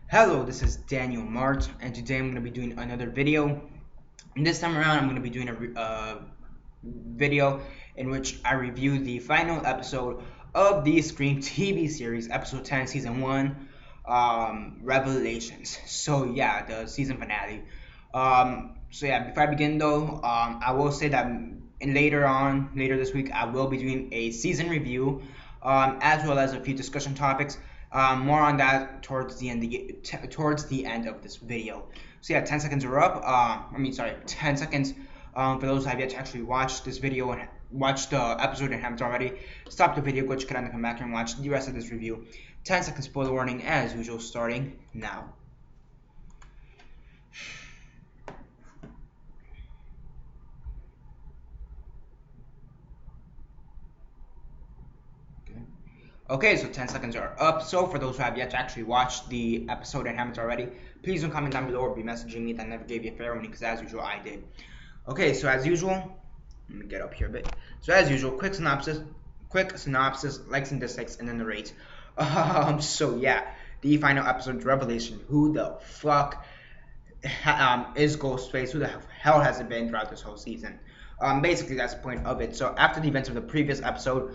Hello, this is Daniel Mart, and today I'm going to be doing another video. And this time around, I'm going to be doing a video in which I review the final episode of the Scream TV series, episode 10, season 1, Revelations. So, yeah, the season finale. Before I begin though, I will say that later this week, I will be doing a season review, as well as a few discussion topics. More on that towards the end of this video. So yeah, 10 seconds are up. 10 seconds. For those who have yet to actually watch this video and watch the episode and haven't already, stop the video, go check it out, and come back and watch the rest of this review. 10 seconds spoiler warning as usual, starting now. Okay, so 10 seconds are up. So for those who have yet to actually watch the episode and haven't already, please don't comment down below or be messaging me that never gave you a fair warning, because as usual I did. Okay, so as usual, let me get up here a bit. So as usual, quick synopsis, likes and dislikes, and then the rate. So yeah, the final episode, Revelation. Who the fuck is Ghostface? Who the hell has it been throughout this whole season? Basically that's the point of it. So after the events of the previous episode,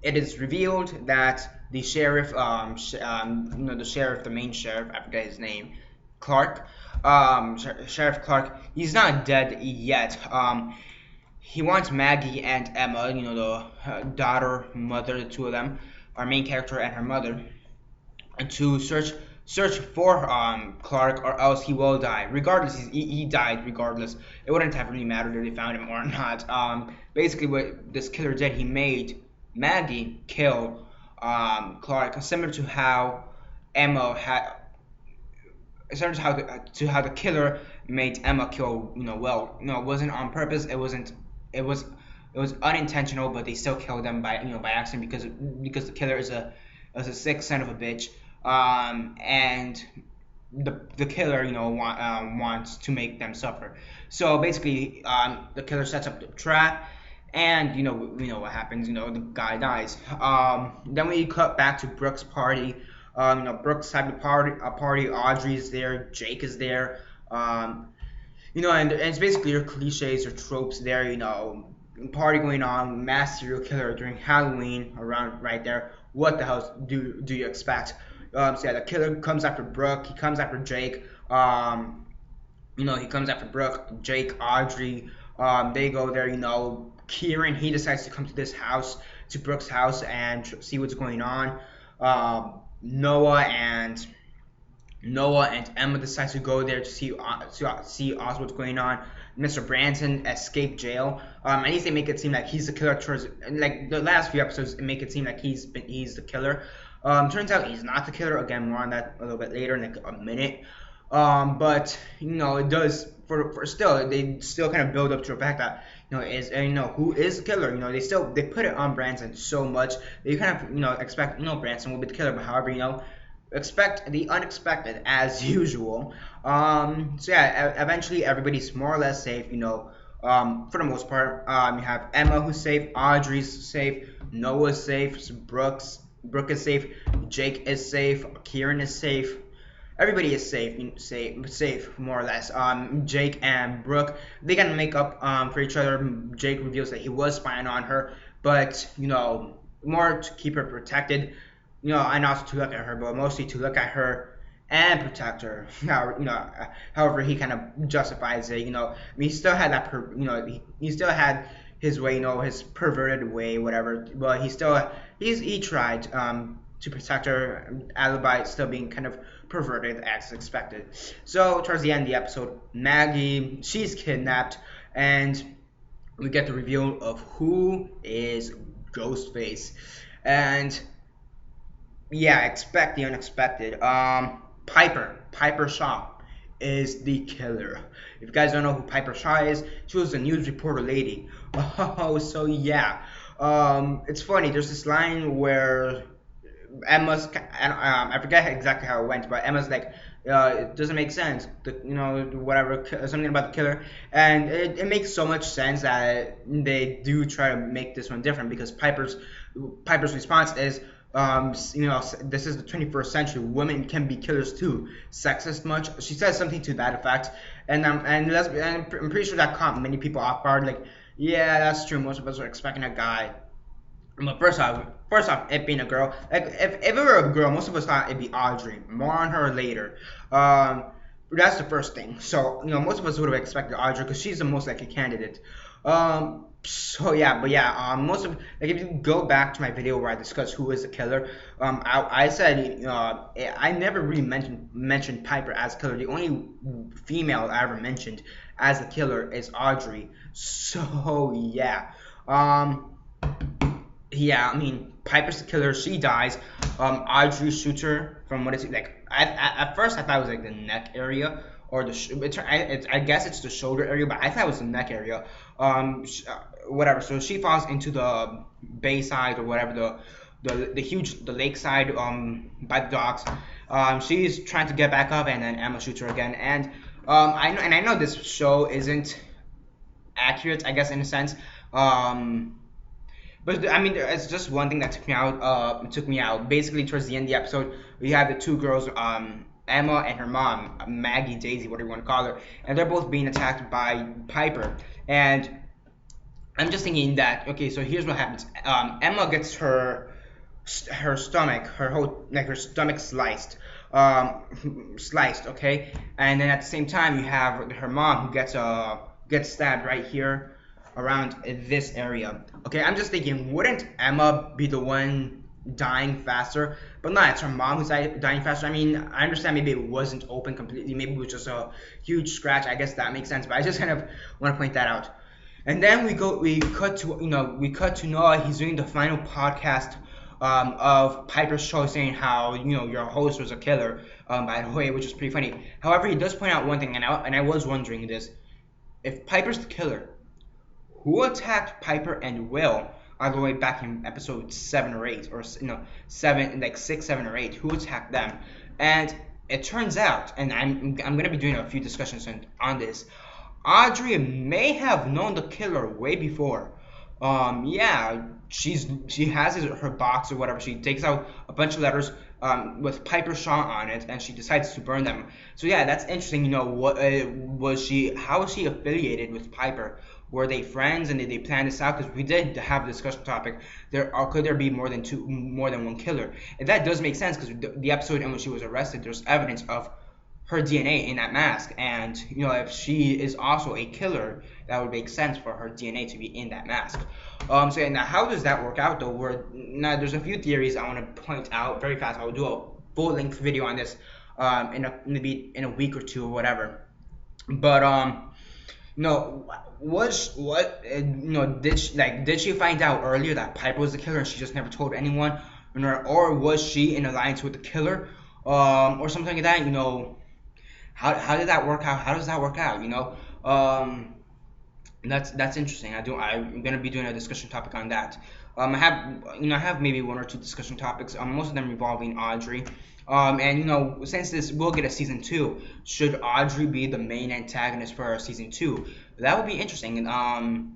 it is revealed that the sheriff, the main sheriff, I forget his name, Clark, Sheriff Clark, he's not dead yet. He wants Maggie and Emma, the daughter, mother, the two of them, our main character and her mother, to search for Clark, or else he will die. Regardless, he died regardless. It wouldn't have really mattered if they found him or not. Basically, what this killer did, he made Maggie kill Clark, similar to how Emma had, similar to how the killer made Emma kill. It wasn't on purpose. It was unintentional, but they still killed them by accident, because the killer is a sick son of a bitch, and the killer wants to make them suffer. So basically, the killer sets up the trap. And we know what happens. The guy dies. Then we cut back to Brooke's party. Brooke's having a party. Audrey's there. Jake is there. And it's basically your cliches or tropes there. Party going on, mass serial killer during Halloween around right there. What the hell do you expect? The killer comes after Brooke. He comes after Jake. He comes after Brooke, Jake, Audrey. They go there. Kieran, he decides to come to this house, to Brooke's house, and see what's going on. Noah and Emma decides to go there to see what's going on. Mr. Branson escaped jail. At least they make it seem like he's the killer towards, like the last few episodes, make it seem like he's the killer. Turns out he's not the killer. Again, more on that a little bit later in like a minute. But it does for still, they still kind of build up to the fact that who is the killer. They put it on Branson so much that you kind of expect Branson will be the killer, but however expect the unexpected as usual. Eventually everybody's more or less safe. For the most part, you have Emma who's safe, Audrey's safe, Noah's safe, Brooke is safe, Jake is safe, Kieran is safe. Everybody is safe more or less. Jake and Brooke, they gotta make up for each other. Jake reveals that he was spying on her, but more to keep her protected. And also to look at her, but mostly to look at her and protect her. However, he kind of justifies it. He still had that. He still had his way. His perverted way, whatever. But he tried to protect her, alibi still being kind of perverted as expected. So towards the end of the episode, Maggie, she's kidnapped, and we get the reveal of who is Ghostface. And yeah, expect the unexpected. Piper Shaw is the killer. If you guys don't know who Piper Shaw is, she was a news reporter lady. So yeah. It's funny, there's this line where Emma's, I forget exactly how it went, but Emma's like, it doesn't make sense, whatever, something about the killer, and it makes so much sense that they do try to make this one different, because Piper's response is, This is the 21st century. Women can be killers too. Sexist much? She said something to that effect, and I'm pretty sure that caught many people off guard. Like, yeah, that's true. Most of us are expecting a guy. But first off, it being a girl, like if it were a girl, most of us thought it'd be Audrey. More on her later. That's the first thing. So most of us would have expected Audrey because she's the most likely candidate. So yeah, but yeah, most of like if you go back to my video where I discussed who is the killer, I said I never really mentioned Piper as killer. The only female I ever mentioned as the killer is Audrey. So yeah, yeah, I mean, Piper's the killer. She dies. Audrey shoots her from what is it like? At first, I thought it was like the neck area or I guess it's the shoulder area, but I thought it was the neck area. Whatever. So she falls into the bayside or whatever the lakeside by the docks. She's trying to get back up, and then Emma shoots her again. And I know this show isn't accurate, I guess in a sense. But I mean, it's just one thing that took me out. Took me out. Basically, towards the end of the episode, we have the two girls, Emma and her mom, Maggie, Daisy, whatever you want to call her, and they're both being attacked by Piper. And I'm just thinking that okay, so here's what happens. Emma gets her stomach, her stomach sliced, okay, and then at the same time you have her mom who gets stabbed right here around this area. Okay, I'm just thinking, wouldn't Emma be the one dying faster? But no, it's her mom who's dying faster. I mean, I understand maybe it wasn't open completely, maybe it was just a huge scratch. I guess that makes sense, but I just kind of want to point that out. And then we cut to Noah. He's doing the final podcast of Piper's show, saying how your host was a killer, by the way, which is pretty funny. However, he does point out one thing, and I was wondering this: if Piper's the killer, who attacked Piper and Will all the way back in episode 7 or 8, or 7, like 6, 7, or 8? Who attacked them? And it turns out, and I'm gonna be doing a few discussions on this. Audrey may have known the killer way before. Yeah, she has her box or whatever. She takes out a bunch of letters with Piper Shaw on it, and she decides to burn them. So yeah, that's interesting. What was she? How was she affiliated with Piper? Were they friends, and did they plan this out? Because we did have a discussion topic. Could there be more than one killer? And that does make sense because the episode in which she was arrested, there's evidence of her DNA in that mask, and if she is also a killer, that would make sense for her DNA to be in that mask. So now, how does that work out though? Now there's a few theories I want to point out very fast. I will do a full length video on this maybe in a week or two or whatever. But did she find out earlier that Piper was the killer and she just never told anyone, or was she in alliance with the killer, or something like that? How did that work out? How does that work out? That's interesting. I'm gonna be doing a discussion topic on that. I have maybe one or two discussion topics. Most of them revolving Audrey. And since this will get a season 2, should Audrey be the main antagonist for season 2? That would be interesting. And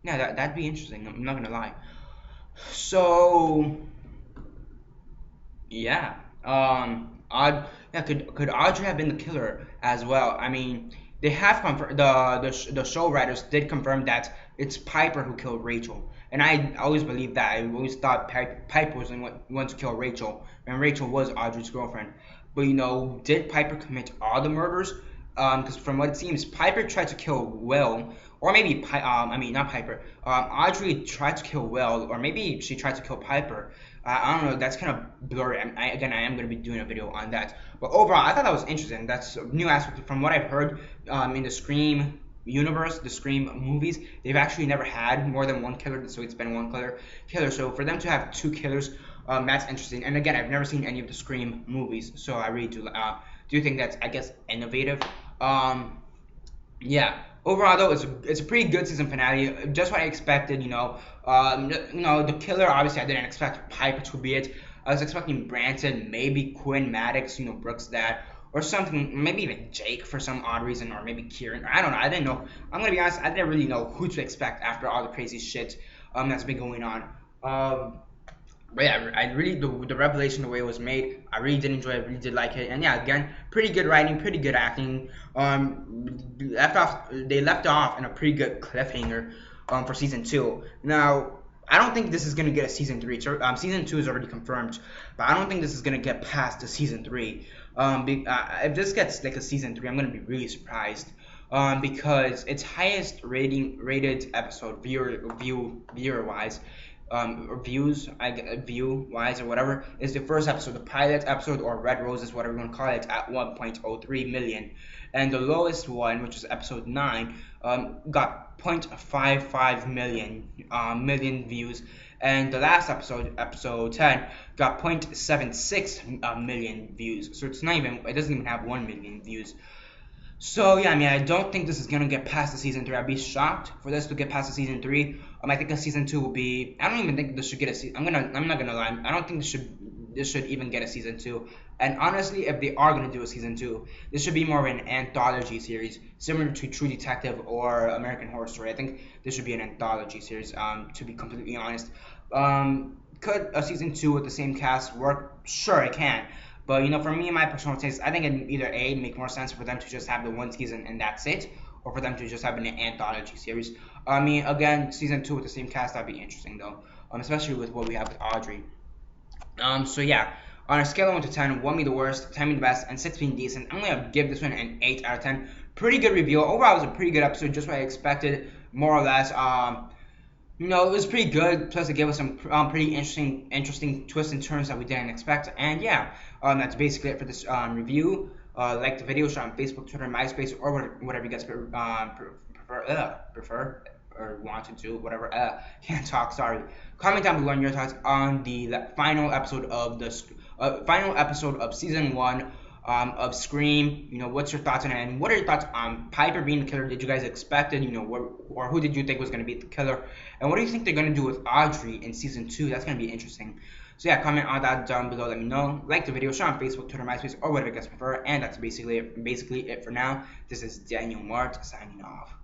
yeah, that'd be interesting. I'm not gonna lie. So yeah. Could Audrey have been the killer as well? I mean, they have confirmed, the show writers did confirm that it's Piper who killed Rachel, and I always believed that. I always thought Piper was the one to kill Rachel, and Rachel was Audrey's girlfriend. But did Piper commit all the murders? Because from what it seems, Piper tried to kill Will, or maybe not Piper. Audrey tried to kill Will, or maybe she tried to kill Piper. I don't know. That's kind of blurry. I am going to be doing a video on that. But overall, I thought that was interesting. That's a new aspect from what I've heard in the Scream universe, the Scream movies. They've actually never had more than one killer, so it's been one killer. So for them to have two killers, that's interesting. And again, I've never seen any of the Scream movies, so I really do think that's, I guess, innovative. Yeah. Overall, though, it's a pretty good season finale. Just what I expected. The killer. Obviously, I didn't expect Piper to be it. I was expecting Branson, maybe Quinn Maddox, Brooks' dad, or something. Maybe even Jake for some odd reason, or maybe Kieran. I don't know. I didn't know. I'm gonna be honest. I didn't really know who to expect after all the crazy shit that's been going on. But yeah, I really the revelation, the way it was made, I really did enjoy it. Really did like it, and yeah, again, pretty good writing, pretty good acting. They left off in a pretty good cliffhanger, for season two. Now, I don't think this is gonna get a season three. Season two is already confirmed, but I don't think this is gonna get past the season three. If this gets like a season three, I'm gonna be really surprised. Because its highest rated episode viewer wise, or view wise or whatever, is the first episode, the pilot episode, or Red Roses, whatever you want to call it, at 1.03 million, and the lowest one, which is episode 9, got 0.55 million views, and the last episode, episode 10, got 0.76 million views. So it doesn't even have 1 million views. So yeah, I mean, I don't think this is gonna get past the season three. I'd be shocked for this to get past the season three. I think a season two will be. I don't even think this should get a season. I'm not gonna lie. I don't think this should even get a season two. And honestly, if they are gonna do a season two, this should be more of an anthology series, similar to True Detective or American Horror Story. I think this should be an anthology series. To be completely honest, could a season two with the same cast work? Sure, it can. But for me, my personal taste, I think it either A, make more sense for them to just have the one season and that's it, or for them to just have an anthology series. I mean, again, season two with the same cast, that'd be interesting though, especially with what we have with Audrey. So yeah, on a scale of 1 to 10, 1 being the worst, 10 being the best, and 6 being decent, I'm gonna give this one an 8 out of 10. Pretty good review. Overall, it was a pretty good episode, just what I expected, more or less. It was pretty good. Plus, it gave us some pretty interesting twists and turns that we didn't expect. And yeah, that's basically it for this review. Like the video, share on Facebook, Twitter, MySpace, or whatever you guys prefer or want to do. Whatever. Can't talk. Sorry. Comment down below on your thoughts on the final episode of season 1. Of Scream. What's your thoughts on it, and what are your thoughts on Piper being the killer? Did you guys expect it? Or who did you think was going to be the killer? And what do you think they're going to do with Audrey in season 2? That's going to be interesting. So yeah, comment on that down below. Let me know. Like the video, share on Facebook, Twitter, MySpace, or whatever you guys prefer. And that's basically it for now. This is Daniel Mart signing off.